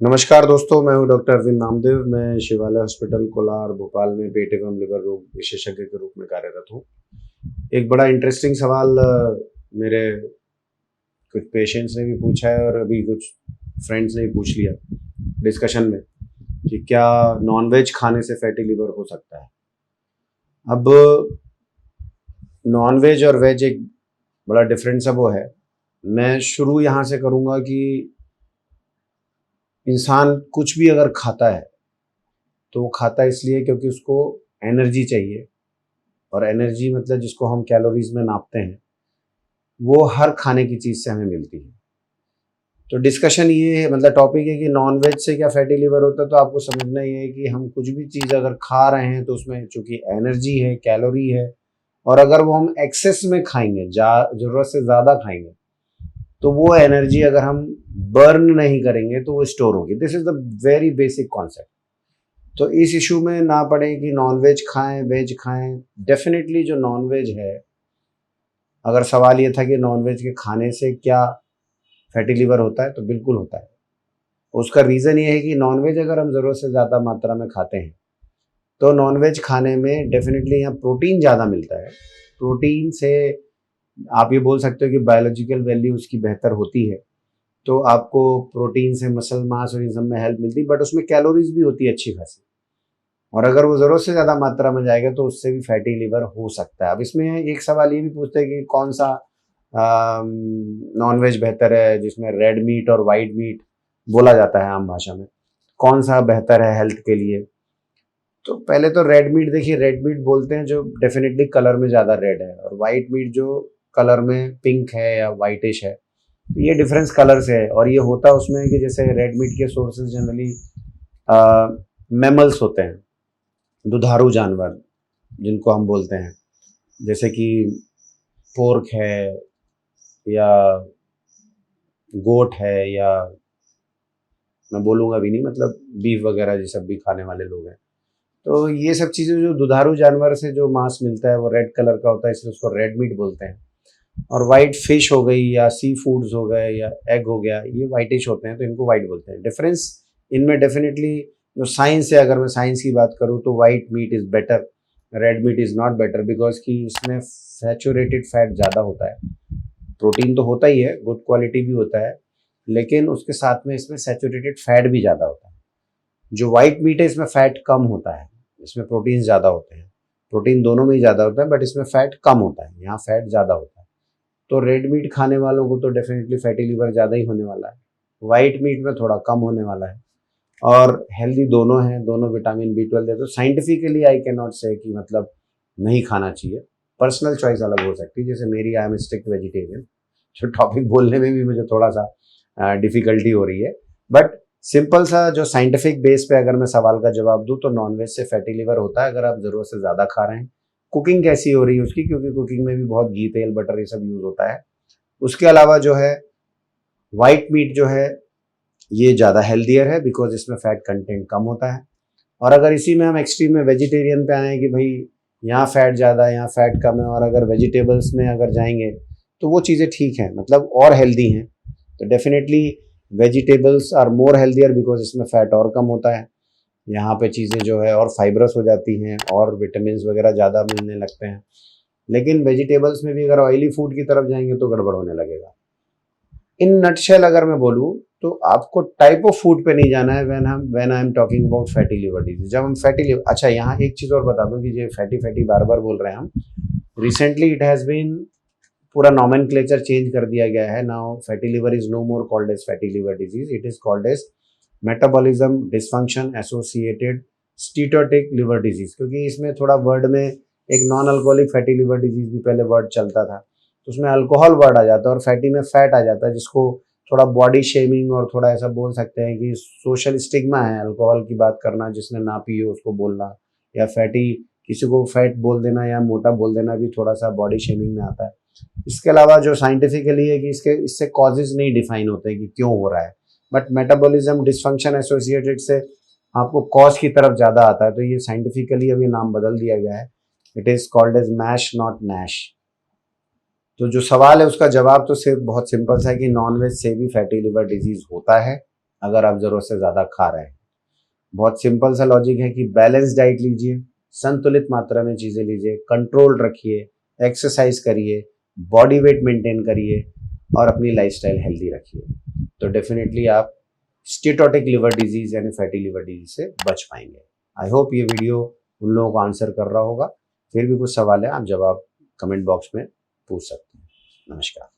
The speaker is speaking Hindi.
नमस्कार दोस्तों, मैं हूं डॉक्टर अरविंद नामदेव। मैं शिवालय हॉस्पिटल कोलार भोपाल में पेट एवं लिवर रोग विशेषज्ञ के रूप में कार्यरत हूं। एक बड़ा इंटरेस्टिंग सवाल मेरे कुछ पेशेंट्स ने भी पूछा है और अभी कुछ फ्रेंड्स ने भी पूछ लिया डिस्कशन में कि क्या नॉनवेज खाने से फैटी लिवर हो सकता है। अब नॉनवेज और वेज एक बड़ा डिफरेंस सा वो है। मैं शुरू यहाँ से करूँगा कि इंसान कुछ भी अगर खाता है तो वो खाता इसलिए क्योंकि उसको एनर्जी चाहिए, और एनर्जी मतलब जिसको हम कैलोरीज में नापते हैं, वो हर खाने की चीज़ से हमें मिलती है। तो डिस्कशन ये है, मतलब टॉपिक है कि नॉन वेज से क्या फैटी लिवर होता है। तो आपको समझना ये है कि हम कुछ भी चीज़ अगर खा रहे हैं तो उसमें चूंकि एनर्जी है, कैलोरी है, और अगर वो हम एक्सेस में खाएंगे, ज़रूरत से ज़्यादा खाएंगे, तो वो एनर्जी अगर हम बर्न नहीं करेंगे तो वो स्टोर होगी। This is the very basic concept. तो इस इशू में ना पड़े कि नॉन वेज खाएं वेज खाएं। डेफिनेटली जो नॉन वेज है, अगर सवाल ये था कि नॉन वेज के खाने से क्या फैटी लिवर होता है, तो बिल्कुल होता है। उसका रीज़न ये है कि नॉन वेज अगर हम ज़रूरत से ज़्यादा मात्रा में खाते हैं तो नॉन वेज खाने में डेफिनेटली यहाँ प्रोटीन ज़्यादा मिलता है। प्रोटीन से आप ये बोल सकते हो कि बायोलॉजिकल वैल्यू उसकी बेहतर होती है। तो आपको प्रोटीन से मसल मास और इन सब में हेल्प मिलती है, बट उसमें कैलोरीज भी होती है अच्छी खासी। और अगर वो ज़रूरत से ज़्यादा मात्रा में जाएगा तो उससे भी फैटी लिवर हो सकता है। अब इसमें एक सवाल ये भी पूछते हैं कि कौन सा नॉन वेज बेहतर है, जिसमें रेड मीट और वाइट मीट बोला जाता है आम भाषा में, कौन सा बेहतर है हेल्थ के लिए। तो पहले तो रेड मीट देखिए, रेड मीट बोलते हैं जो डेफिनेटली कलर में ज़्यादा रेड है, और वाइट मीट जो कलर में पिंक है या वाइटिश है। तो ये डिफरेंस कलर से है, और ये होता है उसमें कि जैसे रेड मीट के सोर्सेज जनरली मैमल्स होते हैं, दुधारू जानवर जिनको हम बोलते हैं, जैसे कि पोर्क है या गोट है, या मैं बोलूँगा भी नहीं, मतलब बीफ वगैरह ये सब भी खाने वाले लोग हैं। तो ये सब चीज़ें जो दुधारू जानवर से जो मांस मिलता है वो रेड कलर का होता है, इसलिए उसको रेड मीट बोलते हैं। और वाइट फिश हो गई या सी फूड्स हो गए या एग हो गया, ये वाइटिश होते हैं तो इनको वाइट बोलते हैं। डिफरेंस इनमें डेफिनेटली जो साइंस है, अगर मैं साइंस की बात करूँ तो white meat is better, red meat is not better, because कि इसमें सैचुरेटेड फैट ज़्यादा होता है। प्रोटीन तो होता ही है, गुड क्वालिटी भी होता है, लेकिन उसके साथ में इसमें सैचुरेटेड फैट भी ज़्यादा होता है। जो वाइट मीट है इसमें फैट कम होता है, इसमें प्रोटीन ज़्यादा होते हैं। प्रोटीन दोनों में ही ज़्यादा होता है, बट इसमें फैट कम होता है, यहाँ फैट ज़्यादा होता है। तो रेड मीट खाने वालों को तो डेफिनेटली फैटी लिवर ज़्यादा ही होने वाला है, वाइट मीट में थोड़ा कम होने वाला है। और हेल्दी दोनों हैं, दोनों विटामिन B12 है। तो साइंटिफिकली आई कैन नॉट से कि मतलब नहीं खाना चाहिए। पर्सनल चॉइस अलग हो सकती है, जैसे मेरी, आई एम स्ट्रिक्ट वेजिटेरियन। जो टॉपिक बोलने में भी मुझे थोड़ा सा डिफिकल्टी हो रही है, बट सिंपल सा जो साइंटिफिक बेस पे अगर मैं सवाल का जवाब दूं तो नॉनवेज से फैटी लिवर होता है अगर आप ज़रूरत से ज़्यादा खा रहे हैं। कुकिंग कैसी हो रही है उसकी, क्योंकि कुकिंग में भी बहुत घी तेल बटर ये सब यूज़ होता है। उसके अलावा जो है वाइट मीट जो है ये ज़्यादा हेल्दियर है, बिकॉज इसमें फैट कंटेंट कम होता है। और अगर इसी में हम एक्सट्रीम में वेजिटेरियन पे आए कि भाई यहाँ फैट ज़्यादा है यहाँ फैट कम है, और अगर वेजिटेबल्स में अगर जाएंगे तो वो चीज़ें ठीक हैं, मतलब और हेल्दी हैं। तो definitely vegetables are more healthier, because इसमें फैट और कम होता है। यहाँ पे चीज़ें जो है और फाइब्रस हो जाती हैं और विटामिन वगैरह ज़्यादा मिलने लगते हैं। लेकिन वेजिटेबल्स में भी अगर ऑयली फूड की तरफ जाएंगे तो गड़बड़ होने लगेगा। इन नटशेल अगर मैं बोलूँ तो आपको टाइप ऑफ फूड पे नहीं जाना है when I am talking about fatty liver disease. जब हम फैटी लिवर, अच्छा यहाँ एक चीज़ और बता दूं कि ये फैटी फैटी बार बार बोल रहे हैं हम, रिसेंटली इट हैज़ बीन पूरा नॉमेनक्लेचर चेंज कर दिया गया है। Now fatty liver is no more called as fatty liver disease, it is called as metabolism dysfunction associated steatotic liver disease, क्योंकि इसमें थोड़ा वर्ड में एक non alcoholic fatty liver disease भी पहले वर्ड चलता था, तो उसमें अल्कोहल वर्ड आ जाता है और फैटी में फैट आ जाता है, जिसको थोड़ा बॉडी शेमिंग और थोड़ा ऐसा बोल सकते हैं कि सोशल स्टिग्मा है अल्कोहल की बात करना, जिसने ना पी हो उसको बोलना, या फैटी किसी को फैट बोल देना या मोटा बोल देना भी थोड़ा सा बॉडी शेमिंग में आता है। इसके अलावा जो साइंटिफिकली है कि इससे कॉजेज नहीं डिफाइन होते कि क्यों हो रहा है, बट मेटाबॉलिज्म डिसफंक्शन एसोसिएटेड से आपको कॉज की तरफ ज़्यादा आता है। तो ये साइंटिफिकली अभी नाम बदल दिया गया है, it is called as mash not Nash. तो जो सवाल है उसका जवाब तो सिर्फ बहुत सिंपल सा है कि नॉनवेज से भी फैटी लिवर डिजीज होता है, अगर आप ज़रूरत से ज़्यादा खा रहे हैं। बहुत सिंपल सा लॉजिक है कि बैलेंस डाइट लीजिए, संतुलित मात्रा में चीज़ें लीजिए, कंट्रोल रखिए, एक्सरसाइज करिए, बॉडी वेट मेंटेन करिए और अपनी लाइफस्टाइल हेल्दी रखिए। तो डेफिनेटली आप स्टेटोटिक लिवर डिजीज़ यानी फैटी लिवर डिजीज़ से बच पाएंगे। आई होप ये वीडियो उन लोगों को आंसर कर रहा होगा। फिर भी कुछ सवाल है, आप जवाब कमेंट बॉक्स में पूछ सकते हैं। नमस्कार।